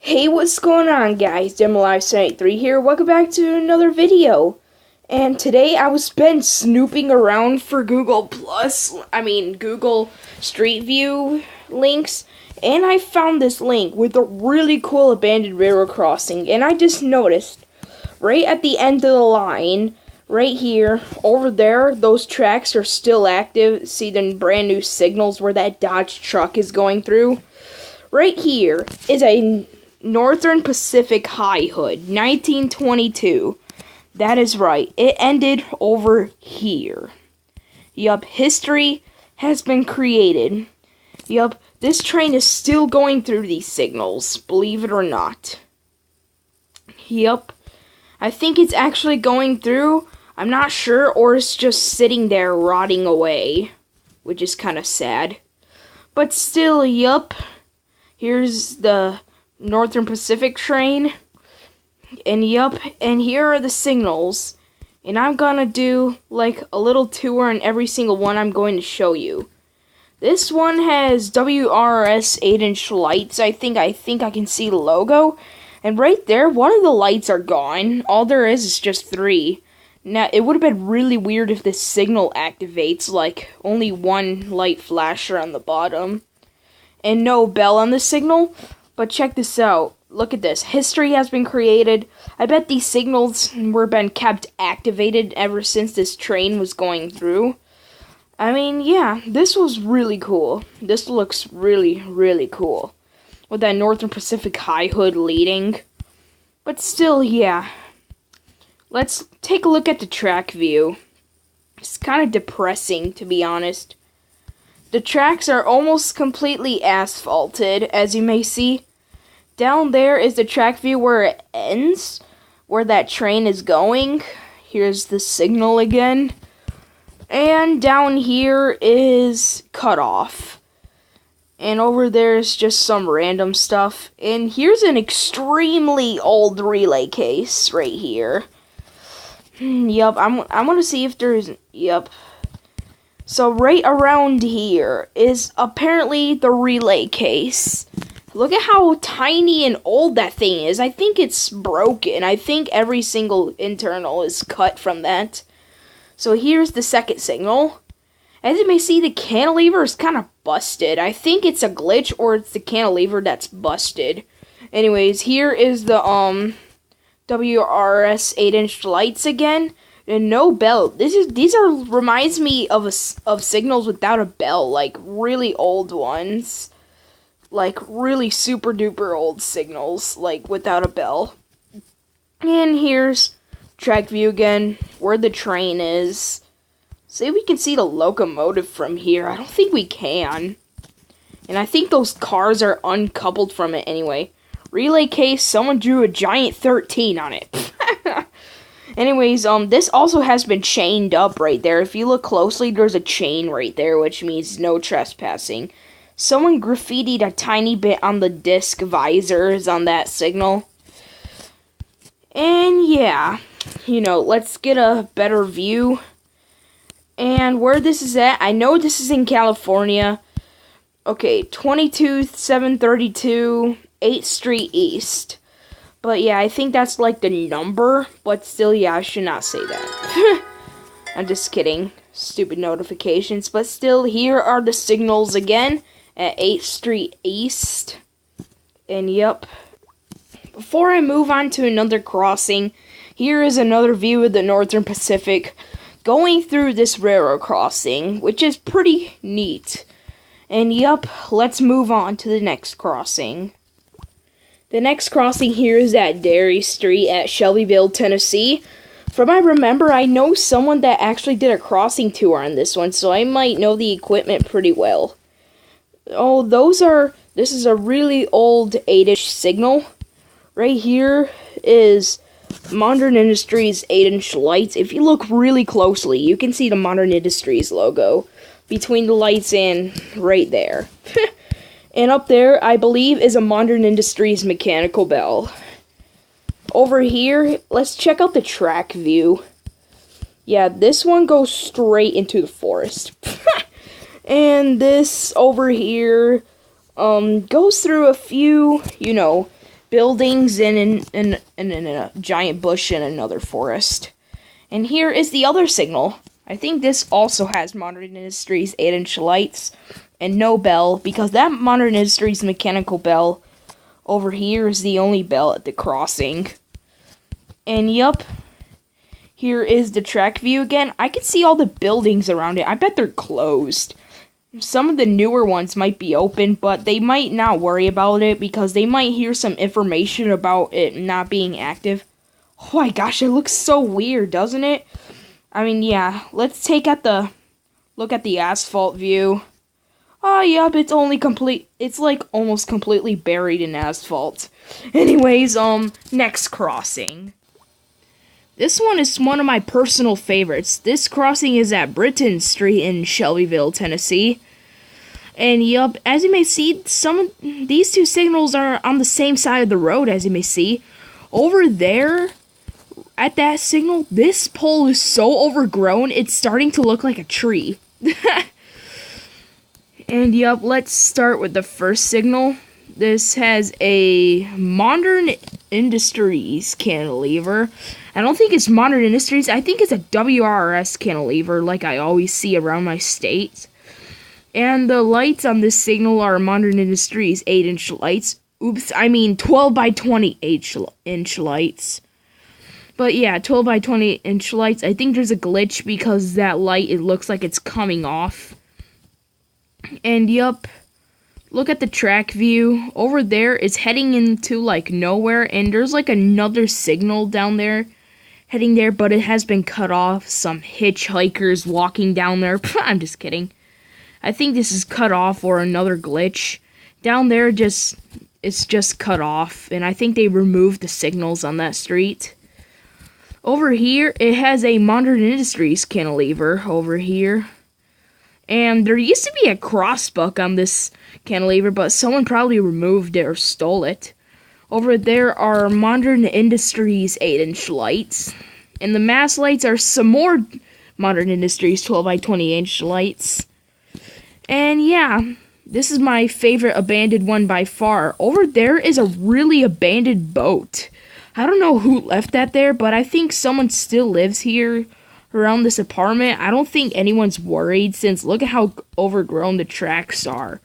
Hey, what's going on, guys? DemoLive73 here. Welcome back to another video. And today I was been snooping around for Google Street View links, and I found this link with a really cool abandoned railroad crossing. And I just noticed right at the end of the line, right here, over there, those tracks are still active. See the brand new signals where that Dodge truck is going through. Right here is a Northern Pacific High Hood, 1922. That is right. It ended over here. Yup, history has been created. Yup, this train is still going through these signals, believe it or not. Yup, I think it's actually going through. I'm not sure, or it's just sitting there rotting away, which is kind of sad. But still, yup, here's the Northern Pacific train, and yup, and here are the signals, and I'm gonna do like a little tour on every single one I'm going to show you. This one has WRS 8-inch lights. I think I can see the logo, and right there, one of the lights are gone. All there is just 3. Now, it would have been really weird if this signal activates, like only one light flasher on the bottom, and no bell on the signal. But check this out. Look at this. History has been created. I bet these signals were been kept activated ever since this train was going through. I mean, yeah, this was really cool. This looks really, really cool. With that Northern Pacific High Hood leading. But still, yeah. Let's take a look at the track view. It's kind of depressing, to be honest. The tracks are almost completely asphalted, as you may see. Down there is the track view where it ends, where that train is going. Here's the signal again. And down here is cut off. And over there is just some random stuff. And here's an extremely old relay case right here. Yup, I'm gonna see if there's, yup. So right around here is apparently the relay case. Look at how tiny and old that thing is. I think it's broken. I think every single internal is cut from that. So here's the second signal. As you may see, the cantilever is kind of busted. I think it's a glitch, or it's the cantilever that's busted. Anyways, here is the WRS 8-inch lights again. And no bell. These reminds me of signals without a bell, like really old ones. Like, really super duper old signals, like, without a bell. And here's track view again, where the train is. See if we can see the locomotive from here. I don't think we can. And I think those cars are uncoupled from it anyway. Relay case, someone drew a giant 13 on it. Anyways, this also has been chained up right there. If you look closely, there's a chain right there, which means no trespassing. Someone graffitied a tiny bit on the disc visors on that signal. And yeah, let's get a better view. And where this is at, I know this is in California. Okay, 22732 8th Street East. But yeah, I think that's like the number. But still, yeah, I should not say that. I'm just kidding. Stupid notifications. But still, here are the signals again. At 8th Street East. And yep. Before I move on to another crossing, here is another view of the Northern Pacific going through this railroad crossing, which is pretty neat. And yep, let's move on to the next crossing. The next crossing here is at Derry Street at Shelbyville, Tennessee. From I remember, I know someone that actually did a crossing tour on this one, so I might know the equipment pretty well. Oh, this is a really old 8-inch signal. Right here is Modern Industries 8-inch lights. If you look really closely, you can see the Modern Industries logo between the lights and right there. And up there, I believe, is a Modern Industries mechanical bell. Over here, let's check out the track view. Yeah, this one goes straight into the forest. And this over here goes through a few, buildings and a giant bush in another forest. And here is the other signal. I think this also has Modern Industries 8-inch lights and no bell, because that Modern Industries mechanical bell over here is the only bell at the crossing. And yup, here is the track view again. I can see all the buildings around it. I bet they're closed. Some of the newer ones might be open, but they might not worry about it because they might hear some information about it not being active. Oh my gosh, it looks so weird, doesn't it? I mean, yeah, let's look at the asphalt view. Oh, yep, it's like almost completely buried in asphalt. Anyways, next crossing. This one is one of my personal favorites. This crossing is at Britton Street in Shelbyville, Tennessee. And yup, as you may see, these two signals are on the same side of the road, as you may see. Over there, at that signal, this pole is so overgrown, it's starting to look like a tree. And yup, let's start with the first signal. This has a Modern Industries cantilever. I don't think it's Modern Industries. I think it's a WRS cantilever, like I always see around my state. And the lights on this signal are Modern Industries 8-inch lights. Oops, I mean 12 by 20 inch lights. But yeah, 12 by 20 inch lights. I think there's a glitch because that light, it looks like it's coming off. And yup, look at the track view. Over there is heading into like nowhere, and there's like another signal down there heading there, but it has been cut off. Some hitchhikers walking down there. I'm just kidding. I think this is cut off or another glitch. Down there it's just cut off, and I think they removed the signals on that street. Over here it has a Modern Industries cantilever over here. And there used to be a crossbuck on this cantilever, but someone probably removed it or stole it. Over there are Modern Industries 8-inch lights. And the mast lights are some more Modern Industries 12 by 20 inch lights. And yeah, this is my favorite abandoned one by far. Over there is a really abandoned boat. I don't know who left that there, but I think someone still lives here around this apartment. I don't think anyone's worried, since look at how overgrown the tracks are.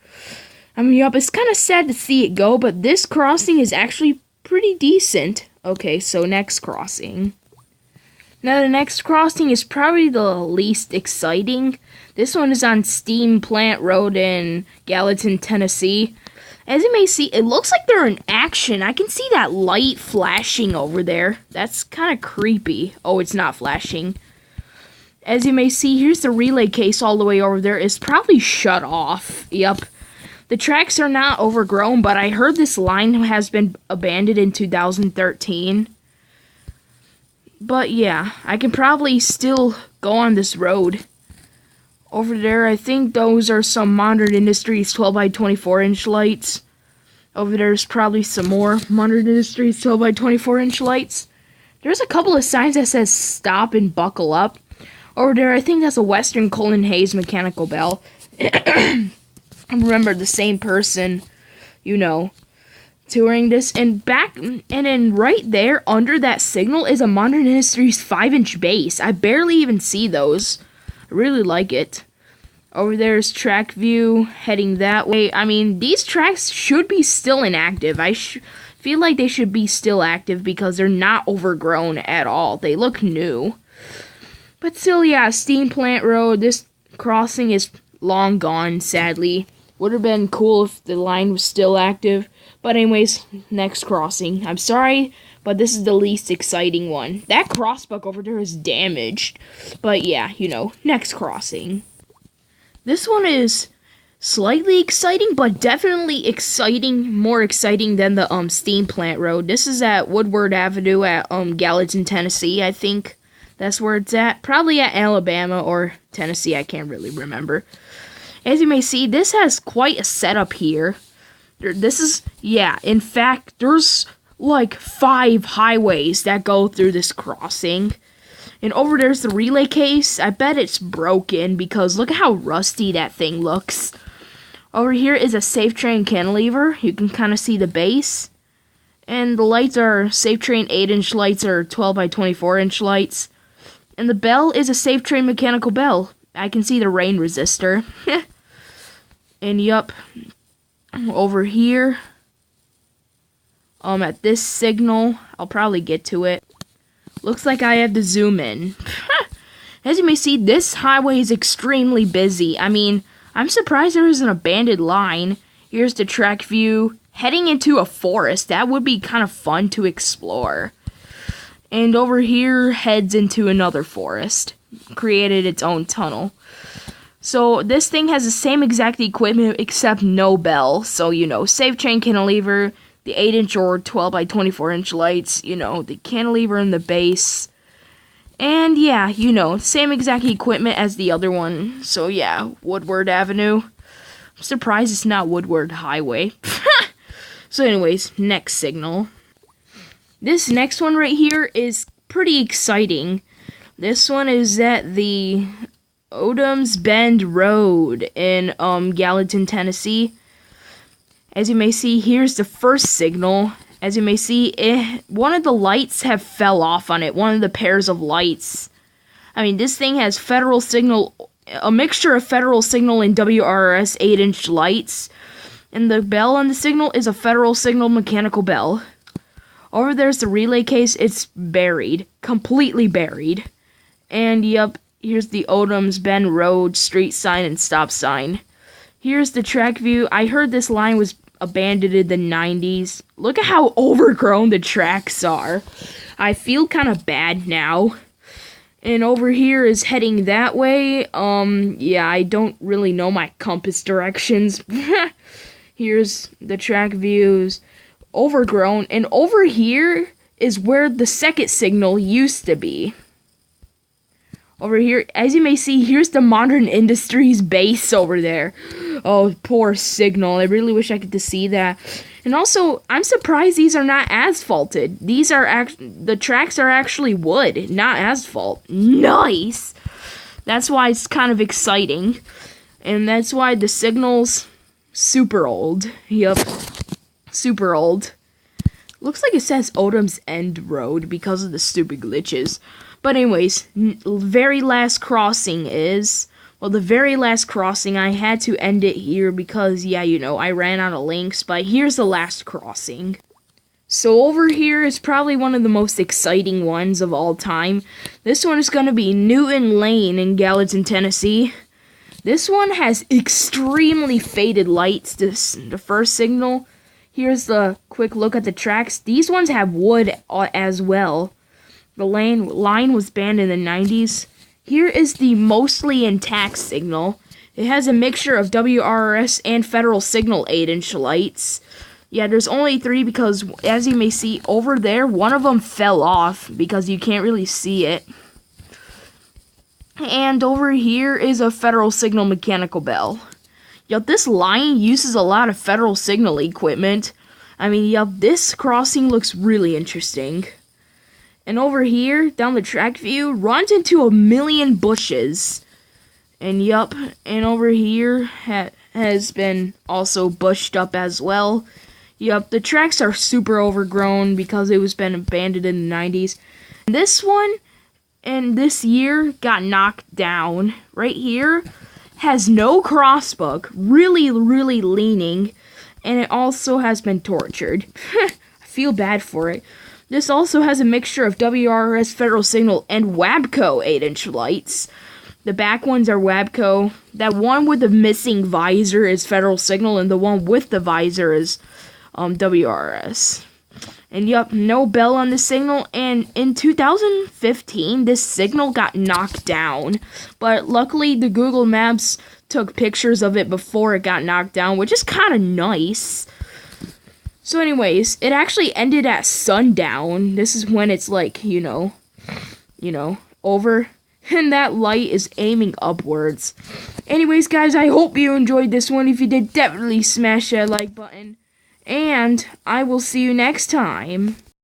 I mean, yup, it's kind of sad to see it go, but this crossing is actually pretty decent. Okay, so next crossing. Now, the next crossing is probably the least exciting. This one is on Steam Plant Road in Gallatin, Tennessee. As you may see, it looks like they're in action. I can see that light flashing over there. That's kind of creepy. Oh, it's not flashing. As you may see, here's the relay case all the way over there. It's probably shut off. Yup. The tracks are not overgrown, but I heard this line has been abandoned in 2013. But yeah, I can probably still go on this road. Over there, I think those are some Modern Industries 12 by 24 inch lights. Over there's probably some more Modern Industries 12 by 24 inch lights. There's a couple of signs that says stop and buckle up. Over there, I think that's a Western Colin Hayes mechanical bell. I remember the same person, you know, touring this. And then right there, under that signal, is a Modern Industries 5-inch bass. I barely even see those. I really like it. Over there's track view, heading that way. I mean, these tracks should be still inactive. I feel like they should be still active because they're not overgrown at all. They look new. But still, yeah, Steam Plant Road, this crossing is long gone, sadly. Would have been cool if the line was still active. But anyways, next crossing. I'm sorry, but this is the least exciting one. That crossbuck over there is damaged. But yeah, you know, next crossing. This one is slightly exciting, but definitely exciting, more exciting than the Steam Plant Road. This is at Woodward Avenue at Gallatin, Tennessee, I think. That's where it's at. Probably at Alabama or Tennessee. I can't really remember. As you may see, this has quite a setup here. This is, yeah, in fact, there's like 5 highways that go through this crossing. And over there's the relay case. I bet it's broken because look at how rusty that thing looks. Over here is a Safe Train cantilever. You can kind of see the base. And the lights are Safe Train 8-inch lights or 12 by 24-inch lights. And the bell is a Safe Train mechanical bell. I can see the rain resistor. And yup, over here, at this signal, I'll probably get to it. Looks like I have to zoom in. As you may see, this highway is extremely busy. I mean, I'm surprised there is an abandoned line. Here's the track view. Heading into a forest, that would be kind of fun to explore. And over here heads into another forest. Created its own tunnel. So this thing has the same exact equipment except no bell. So, safe train cantilever, the 8-inch or 12 by 24-inch lights, the cantilever in the base. And yeah, same exact equipment as the other one. So yeah, Woodward Avenue. I'm surprised it's not Woodward Highway. So anyways, next signal. This next one right here is pretty exciting. This one is at the Odom's Bend Road in Gallatin, Tennessee. As you may see, here's the first signal. As you may see, one of the lights have fell off on it. One of the pairs of lights. I mean, this thing has federal signal, a mixture of federal signal and WRS 8-inch lights. And the bell on the signal is a federal signal mechanical bell. Over there's the relay case. It's buried. Completely buried. And yep, here's the Odom's Bend Road street sign and stop sign. Here's the track view. I heard this line was abandoned in the 90s. Look at how overgrown the tracks are. I feel kind of bad now. And over here is heading that way. Yeah, I don't really know my compass directions. Here's the track views. Overgrown. And over here is where the second signal used to be. Over here, as you may see, here's the Modern Industries base over there. Oh, poor signal. I really wish I could see that. And also, I'm surprised these are not asphalted. These are the tracks are actually wood, not asphalt. Nice! That's why it's kind of exciting. And that's why the signal's super old. Yup. Super old. Looks like it says Odom's End Road because of the stupid glitches. But anyways, very last crossing is, well, the very last crossing, I had to end it here because, yeah, I ran out of links, but here's the last crossing. So over here is probably one of the most exciting ones of all time. This one is going to be Newton Lane in Gallatin, Tennessee. This one has extremely faded lights, the first signal. Here's the quick look at the tracks. These ones have wood as well. The line was banned in the 90s. Here is the mostly intact signal. It has a mixture of WRS and federal signal 8-inch lights. Yeah, there's only 3 because, as you may see over there, one of them fell off because you can't really see it. And over here is a federal signal mechanical bell. Yup, this line uses a lot of federal signal equipment. I mean, yup, this crossing looks really interesting. And over here, down the track view, runs into a million bushes. And yup, and over here has been also bushed up as well. Yup, the tracks are super overgrown because it was been abandoned in the 90s. This one, and this year, got knocked down. Right here, has no crossbuck, really, really leaning. And it also has been tortured. I feel bad for it. This also has a mixture of WRS federal signal and Wabco 8-inch lights. The back ones are Wabco. That one with the missing visor is federal signal, and the one with the visor is WRS. And yup, no bell on the signal. And in 2015, this signal got knocked down. But luckily, the Google Maps took pictures of it before it got knocked down, which is kind of nice. So anyways, it actually ended at sundown. This is when it's like, over. And that light is aiming upwards. Anyways, guys, I hope you enjoyed this one. If you did, definitely smash that like button. And I will see you next time.